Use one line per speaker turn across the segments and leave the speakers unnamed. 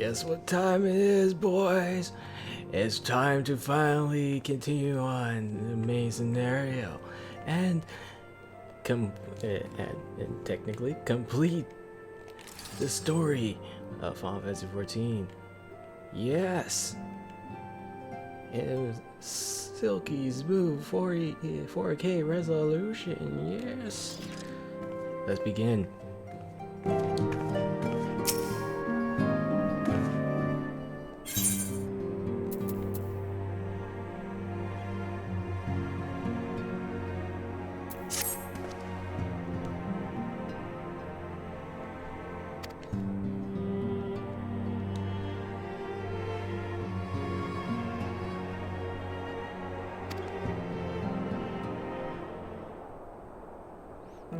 Guess what time it is, boys? It's time to finally continue on the main scenario and and technically complete the story of Final Fantasy 14. Yes, it was silky smooth 4K resolution. Yes, let's begin.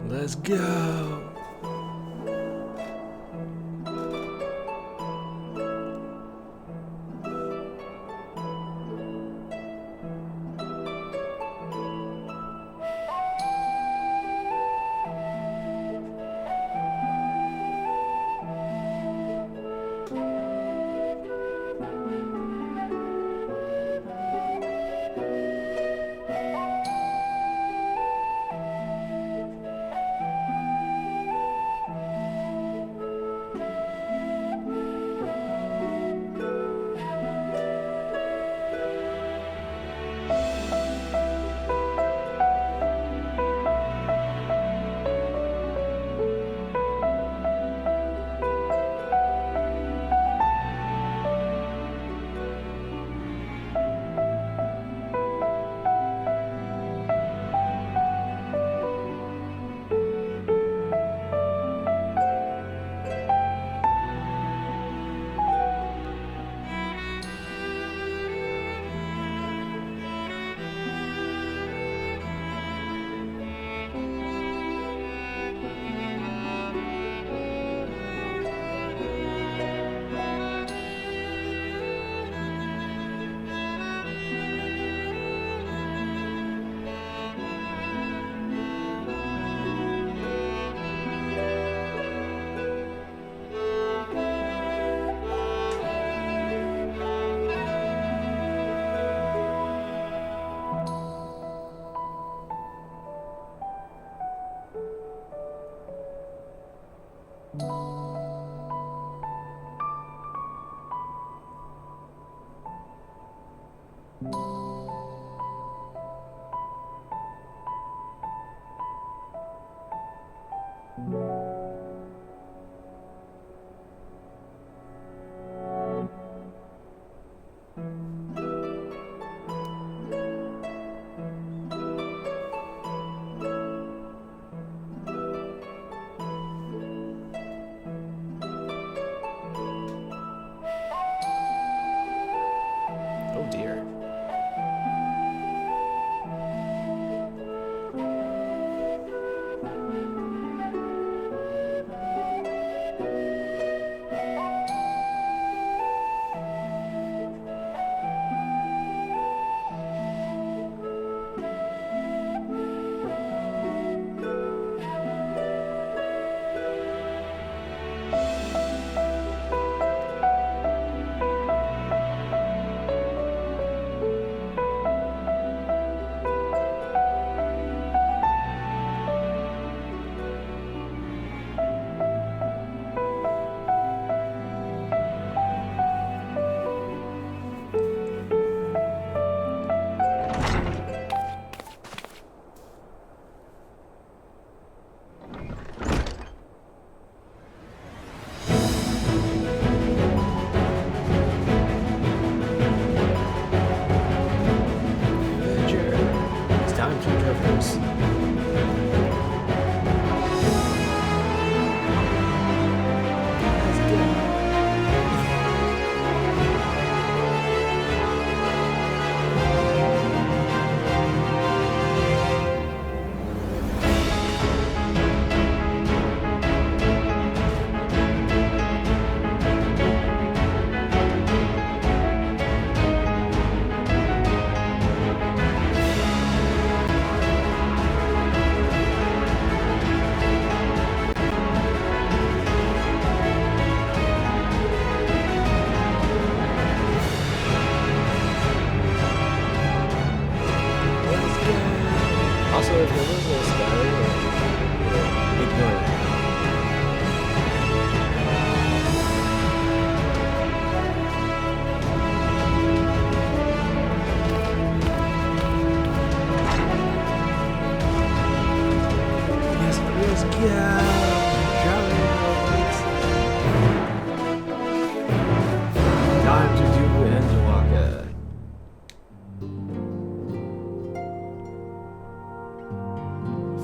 Let's go.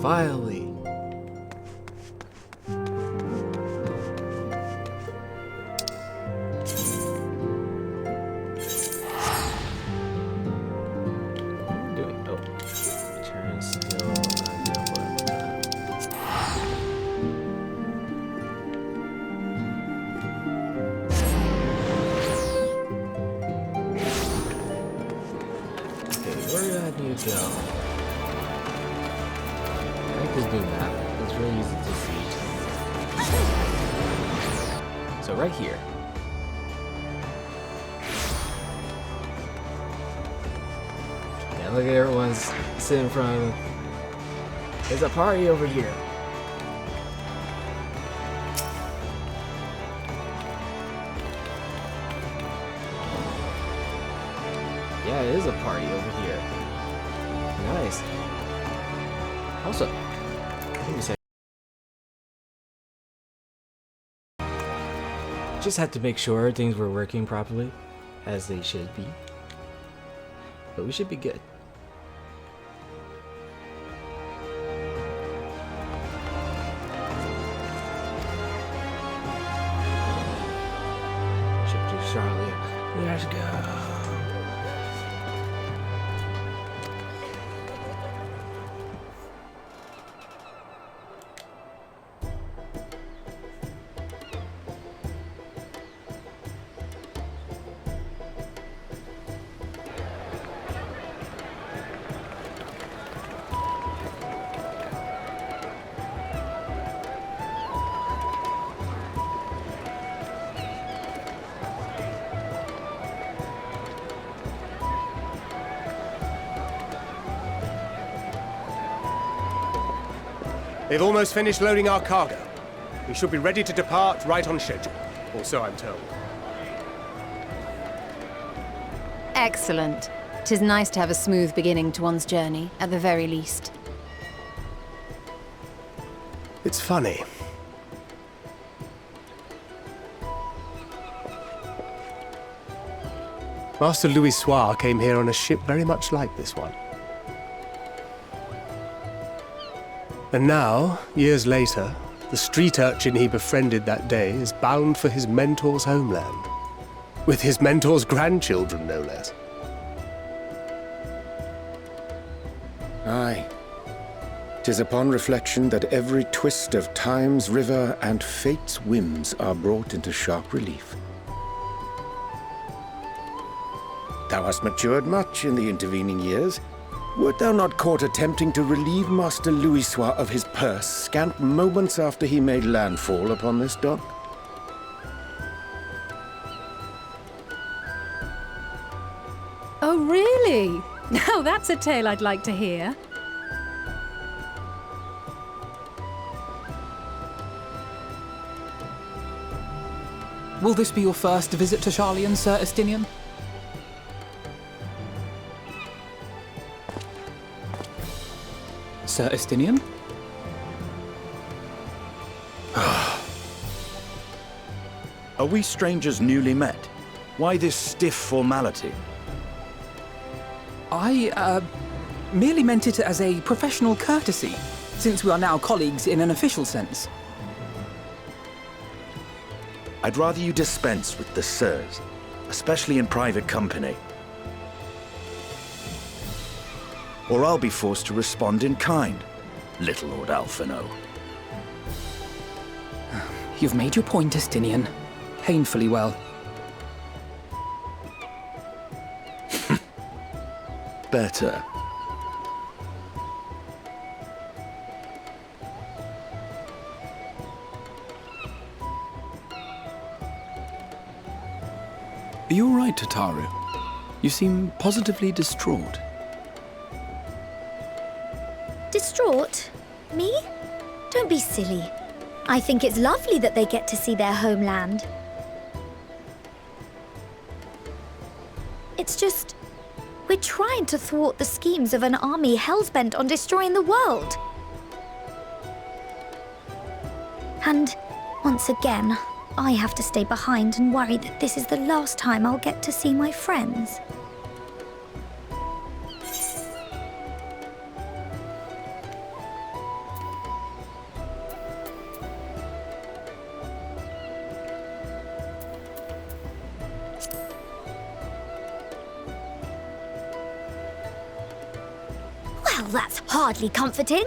Finally. Go. I like this new map. It's really easy to see. So right here. Yeah, look at everyone's sitting in front of. There's a party over here. Yeah, it is a party over here. Nice. Also, let me say, just had to make sure things were working properly, as they should be. But we should be good. Ship to Charlotte. Let's go.
They've almost finished loading our cargo. We should be ready to depart right on schedule, or so I'm told.
Excellent. 'Tis nice to have a smooth beginning to one's journey, at the very least.
It's funny. Master Louis Soir came here on a ship very much like this one. And now, years later, the street urchin he befriended that day is bound for his mentor's homeland. With his mentor's grandchildren, no less.
Aye. 'Tis upon reflection that every twist of time's river and fate's whims are brought into sharp relief. Thou hast matured much in the intervening years. Wert thou not caught attempting to relieve Master Louis Soir of his purse scant moments after he made landfall upon this dock?
Oh, really? Now that's a tale I'd like to hear.
Will this be your first visit to Charlian, Sir Estinian? Sir Estinian?
Are we strangers newly met? Why this stiff formality?
I, merely meant it as a professional courtesy, since we are now colleagues in an official sense.
I'd rather you dispense with the sirs, especially in private company. Or I'll be forced to respond in kind, little Lord Alphino.
You've made your point, Estinian. Painfully well.
Better.
Are you all right, Tataru? You seem positively distraught.
Distraught? Me? Don't be silly. I think it's lovely that they get to see their homeland. It's just, we're trying to thwart the schemes of an army hell-bent on destroying the world. And once again, I have to stay behind and worry that this is the last time I'll get to see my friends. Well, that's hardly comforting.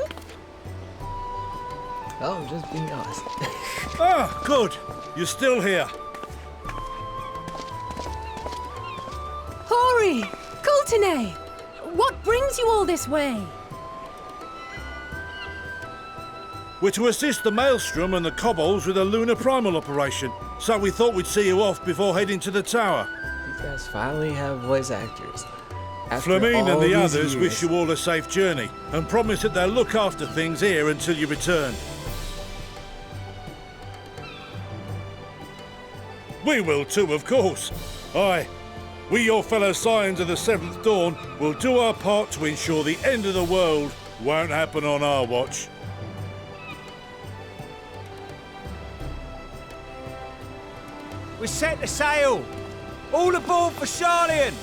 Oh, I'm just being honest.
Ah, good. You're still here.
Hori! Coulternay! What brings you all this way?
We're to assist the Maelstrom and the Kobolds with a lunar primal operation, so we thought we'd see you off before heading to the tower.
You guys finally have voice actors. After
Flamine
all
and the
these
others
years.
wish you all a safe journey and promise that they'll look after things here until you return. We will too, of course. Aye, we, your fellow Scions of the Seventh Dawn, will do our part to ensure the end of the world won't happen on our watch.
We set the sail! All aboard for Sharlayan!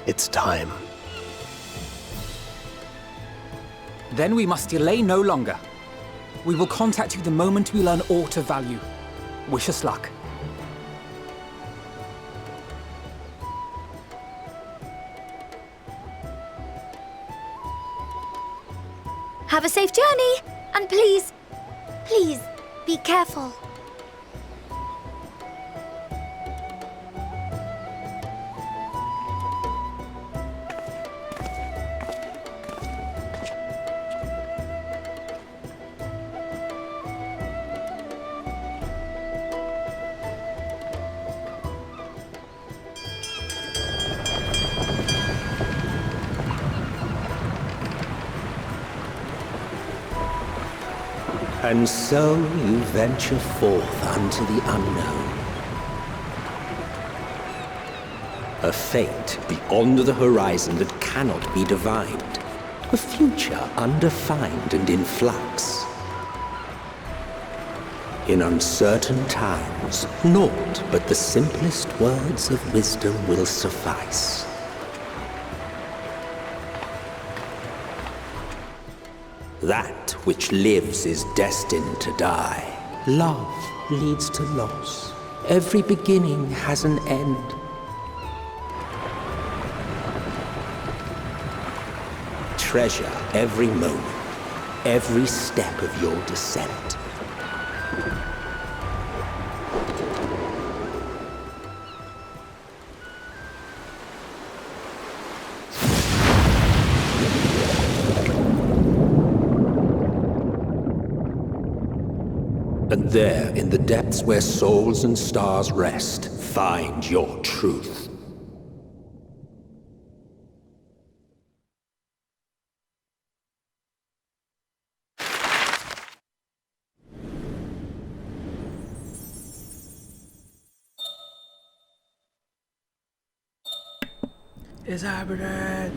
It's time.
Then we must delay no longer. We will contact you the moment we learn aught of value. Wish us luck.
Have a safe journey, and please, please, be careful.
And so you venture forth unto the unknown. A fate beyond the horizon that cannot be divined. A future undefined and in flux. In uncertain times, naught but the simplest words of wisdom will suffice. That which lives is destined to die. Love leads to loss. Every beginning has an end. Treasure every moment, every step of your descent. And there, in the depths where souls and stars rest, find your truth.
It's happening!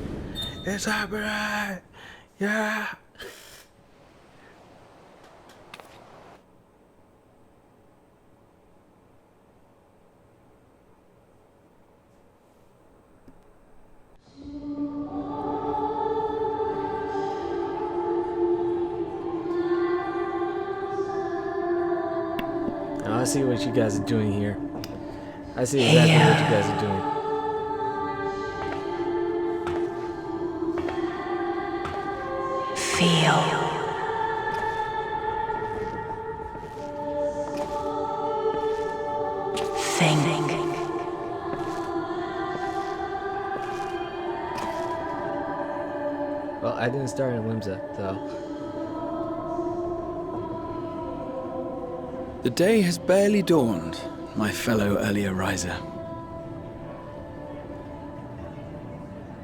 It's happening! Yeah! Now I see what you guys are doing here. I see exactly what you guys are doing.
Feel. Think.
Well, I didn't start in Limsa, so.
The day has barely dawned, my fellow earlier riser.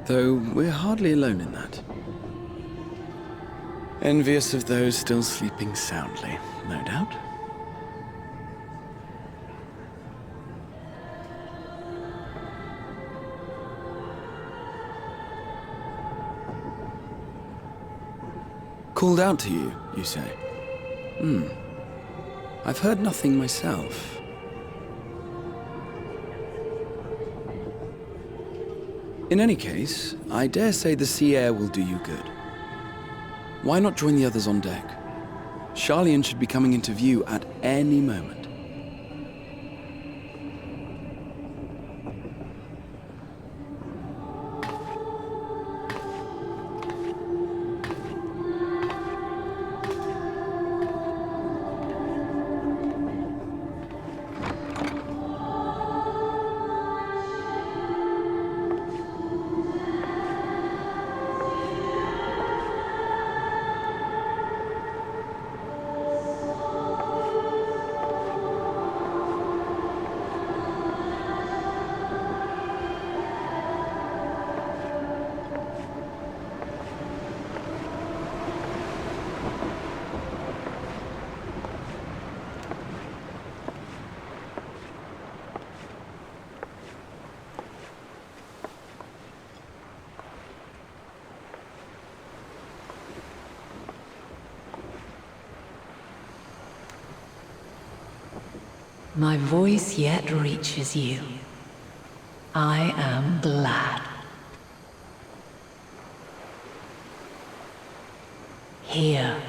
Though we're hardly alone in that. Envious of those still sleeping soundly, no doubt. Called out to you, you say? I've heard nothing myself. In any case, I dare say the sea air will do you good. Why not join the others on deck? Sharlayan should be coming into view at any moment.
My voice yet reaches you. I am glad. Hear,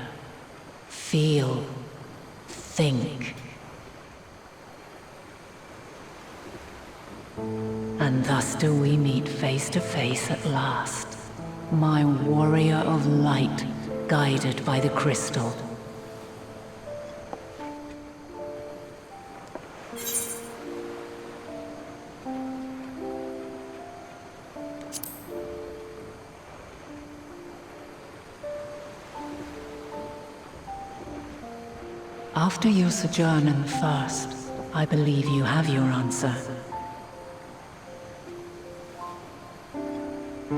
feel, think. And thus do we meet face to face at last, my warrior of light, guided by the crystal. After your sojourn in the First, I believe you have your answer.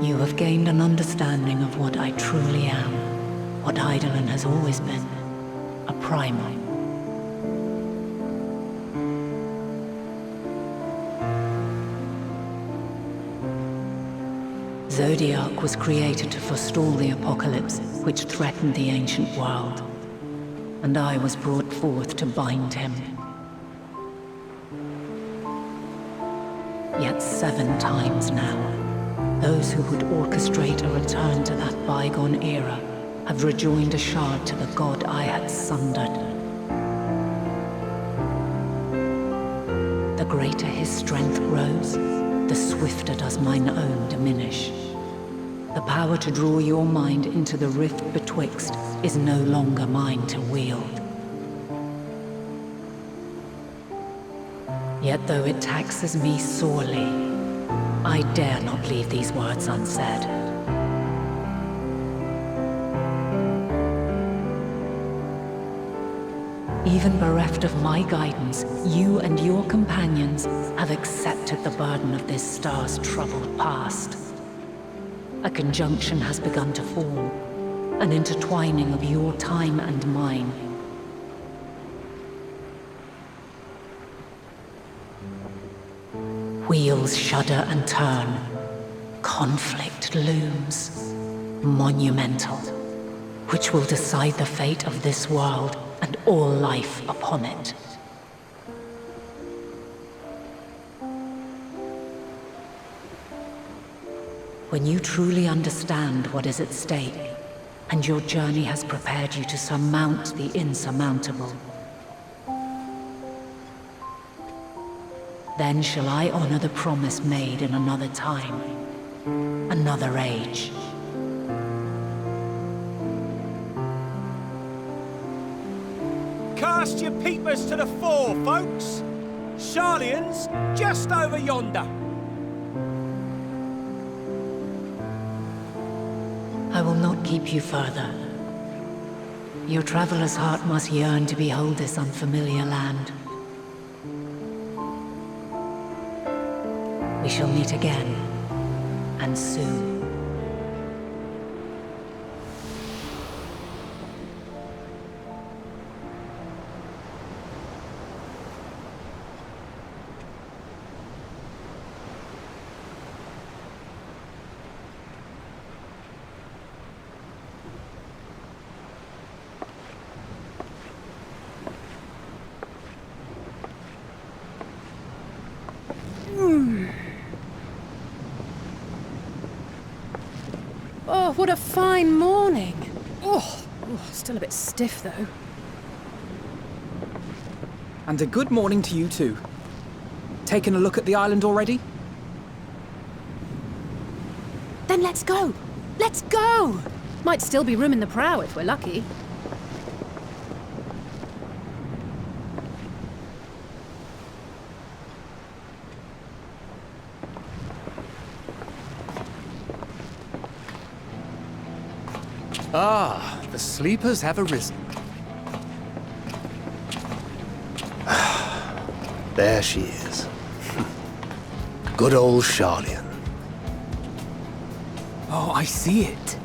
You have gained an understanding of what I truly am, what Eidolon has always been, a primal. Zodiac was created to forestall the apocalypse which threatened the ancient world, and I was brought forth to bind him. Yet 7 times now, those who would orchestrate a return to that bygone era have rejoined a shard to the god I had sundered. The greater his strength grows, the swifter does mine own diminish. The power to draw your mind into the rift betwixt is no longer mine to wield. Yet though it taxes me sorely, I dare not leave these words unsaid. Even bereft of my guidance, you and your companions have accepted the burden of this star's troubled past. A conjunction has begun to form, an intertwining of your time and mine. Wheels shudder and turn. Conflict looms, monumental, which will decide the fate of this world and all life upon it. When you truly understand what is at stake, and your journey has prepared you to surmount the insurmountable, then shall I honor the promise made in another time, another age.
Cast your peepers to the fore, folks. Sharlayan's just over yonder.
I will not keep you further. Your traveler's heart must yearn to behold this unfamiliar land. We shall meet again, and soon.
Oh, what a fine morning. Oh, still a bit stiff though.
And a good morning to you too. Taken a look at the island already?
Then let's go. Let's go! Might still be room in the prow if we're lucky.
Ah, the sleepers have arisen. There she is. Good old Sharlayan.
Oh, I see it.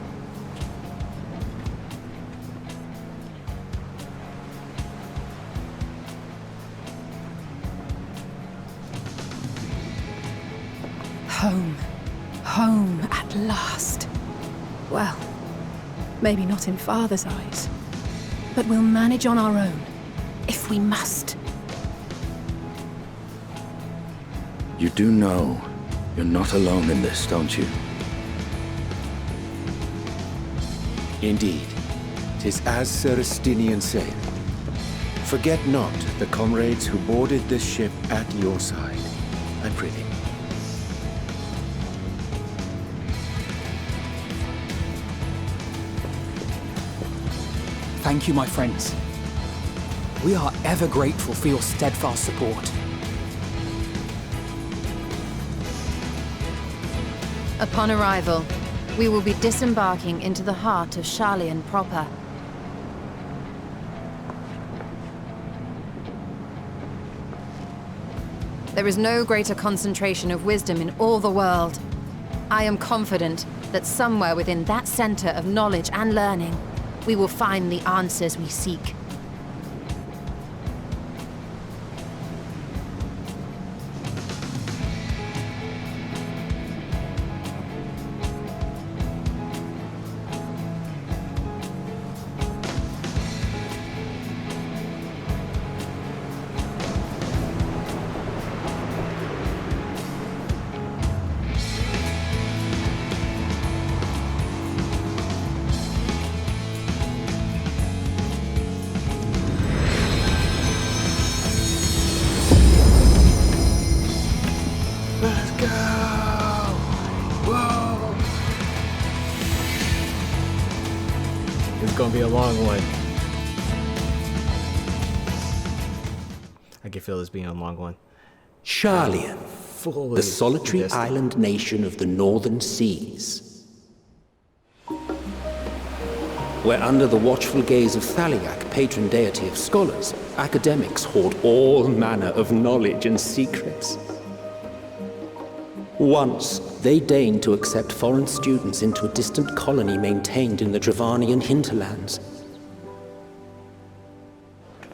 Home. Home at last. Well, maybe not in Father's eyes, but we'll manage on our own, if we must.
You do know you're not alone in this, don't you?
Indeed. 'Tis as Sir Estinian saith. Forget not the comrades who boarded this ship at your side, I prithee.
Thank you, my friends. We are ever grateful for your steadfast support.
Upon arrival, we will be disembarking into the heart of Sharlayan proper. There is no greater concentration of wisdom in all the world. I am confident that somewhere within that center of knowledge and learning, we will find the answers we seek.
Let's go! Whoa! It's gonna be a long one. I can feel this being a long one.
Sharlayan, the solitary island nation of the northern seas. Where under the watchful gaze of Thaliak, patron deity of scholars, academics hoard all manner of knowledge and secrets. Once, they deigned to accept foreign students into a distant colony maintained in the Dravanian hinterlands.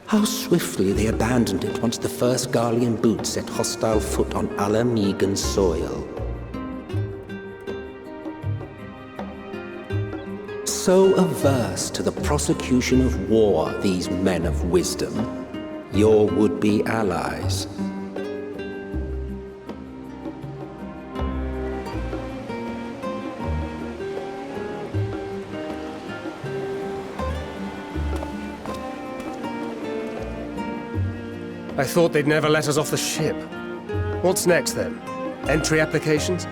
How swiftly they abandoned it once the first Garlean boot set hostile foot on Alamegan soil. So averse to the prosecution of war, these men of wisdom, your would-be allies.
I thought they'd never let us off the ship. What's next, then? Entry applications?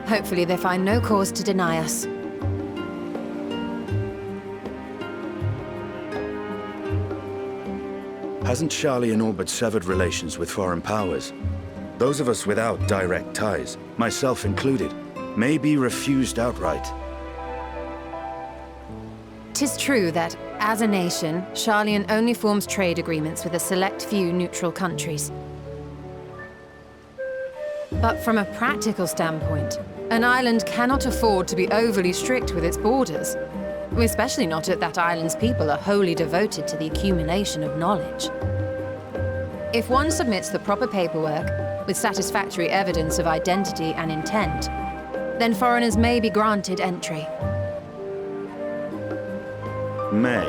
Hopefully they find no cause to deny us.
Hasn't Sharlayan all but severed relations with foreign powers? Those of us without direct ties, myself included, may be refused outright.
'Tis true that, as a nation, Sharlayan only forms trade agreements with a select few neutral countries. But from a practical standpoint, an island cannot afford to be overly strict with its borders, especially not if that island's people are wholly devoted to the accumulation of knowledge. If one submits the proper paperwork, with satisfactory evidence of identity and intent, then foreigners may be granted entry.
May.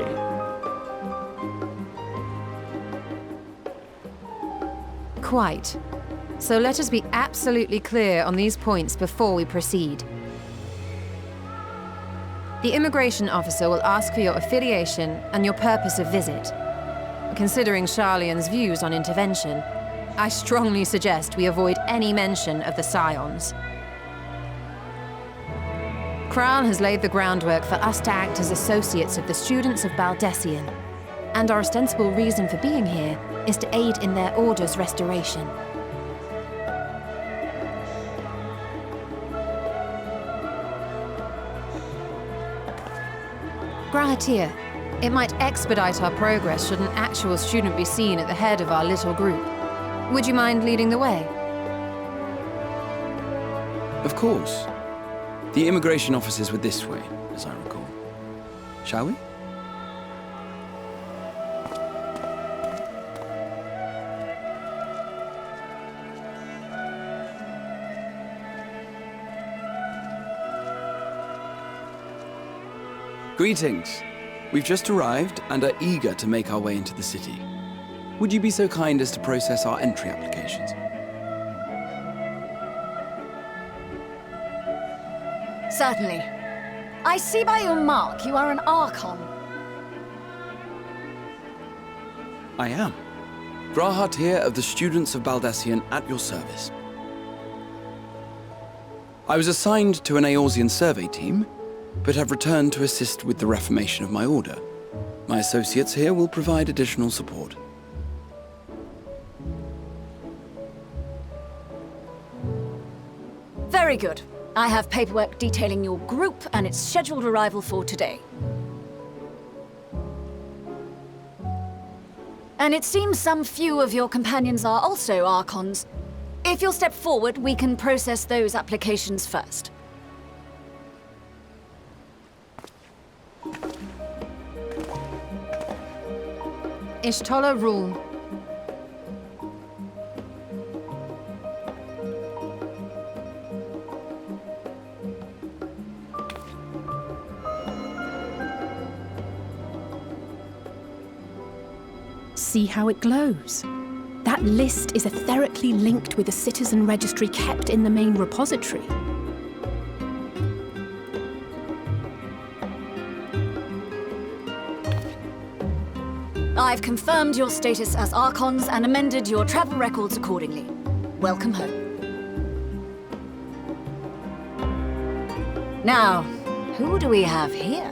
Quite. So let us be absolutely clear on these points before we proceed. The immigration officer will ask for your affiliation and your purpose of visit. Considering Sharlayan's views on intervention, I strongly suggest we avoid any mention of the Scions. Kral has laid the groundwork for us to act as associates of the students of Baldessian, and our ostensible reason for being here is to aid in their order's restoration. Grahatir, it might expedite our progress should an actual student be seen at the head of our little group. Would you mind leading the way?
Of course. The immigration officers were this way, as I recall. Shall we? Greetings. We've just arrived and are eager to make our way into the city. would you be so kind as to process our entry applications?
Certainly. I see by your mark you are an Archon.
I am. Grahat here of the Students of Baldassian at your service. I was assigned to an Eorzean survey team, but have returned to assist with the reformation of my order. My associates here will provide additional support.
Very good. I have paperwork detailing your group and its scheduled arrival for today. And it seems some few of your companions are also Archons. If you'll step forward, we can process those applications first.
Ishtola rule.
See how it glows? That list is etherically linked with the citizen registry kept in the main repository.
I've confirmed your status as Archons and amended your travel records accordingly. Welcome home. Now, who do we have here?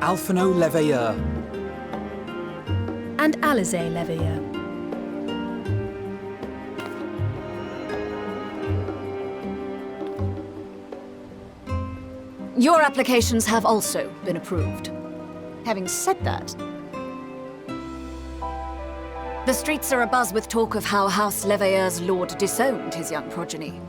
Alphino Leveilleur.
And Alize Leveilleur.
Your applications have also been approved. Having said that, the streets are abuzz with talk of how House Leveilleur's lord disowned his young progeny.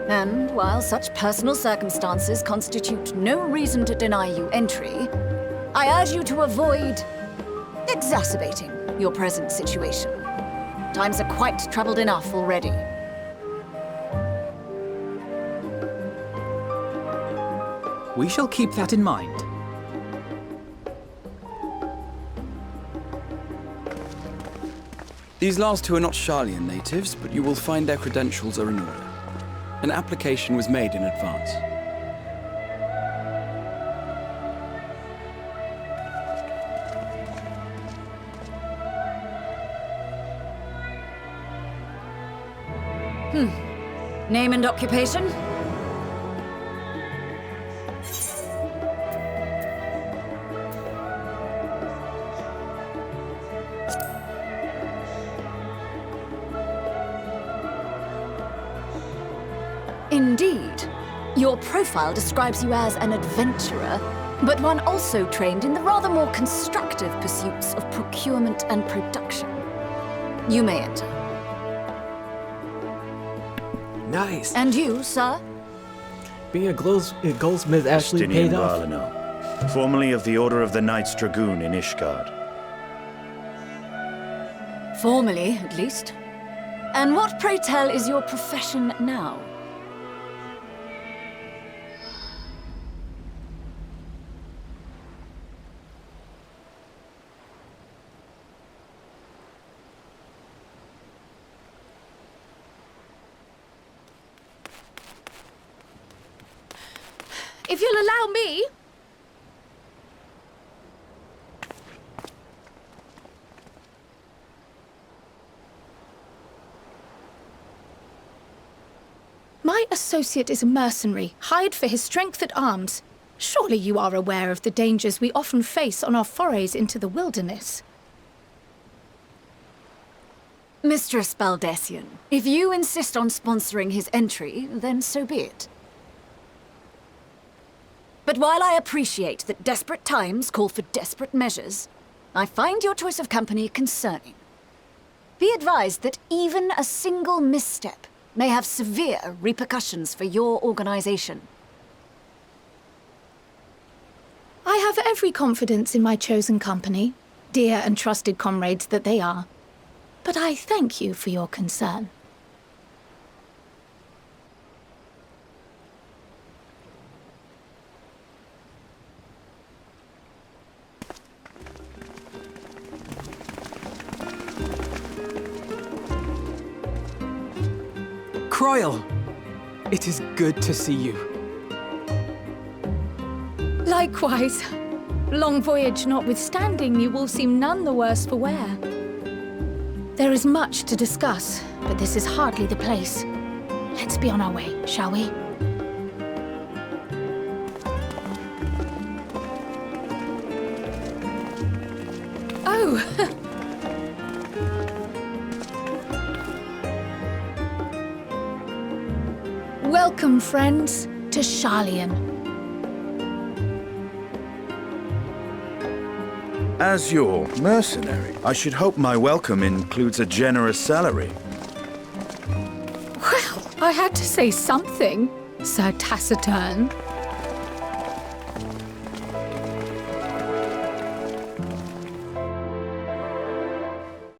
And while such personal circumstances constitute no reason to deny you entry, I urge you to avoid exacerbating your present situation. Times are quite troubled enough already.
We shall keep that in mind.
These last two are not Sharlayan natives, but you will find their credentials are in order. An application was made in advance.
Name and occupation? Indeed. Your profile describes you as an adventurer, but one also trained in the rather more constructive pursuits of procurement and production. You may enter.
Nice.
And you, sir?
Being a goldsmith actually
Justinian
paid off.
Barlonow, formerly of the Order of the Knights Dragoon in Ishgard.
Formally, at least. And what, pray tell, is your profession now?
If you'll allow me... My associate is a mercenary, hired for his strength at arms. Surely you are aware of the dangers we often face on our forays into the wilderness.
Mistress Baldassian, if you insist on sponsoring his entry, then so be it. But while I appreciate that desperate times call for desperate measures, I find your choice of company concerning. Be advised that even a single misstep may have severe repercussions for your organization.
I have every confidence in my chosen company, dear and trusted comrades that they are. But I thank you for your concern.
Croyle! It is good to see you.
Likewise. Long voyage notwithstanding, you all seem none the worse for wear. There is much to discuss, but this is hardly the place. Let's be on our way, shall we? Oh! Welcome, friends, to Sharlayan.
As your mercenary, I should hope my welcome includes a generous salary.
Well, I had to say something, Sir Taciturn.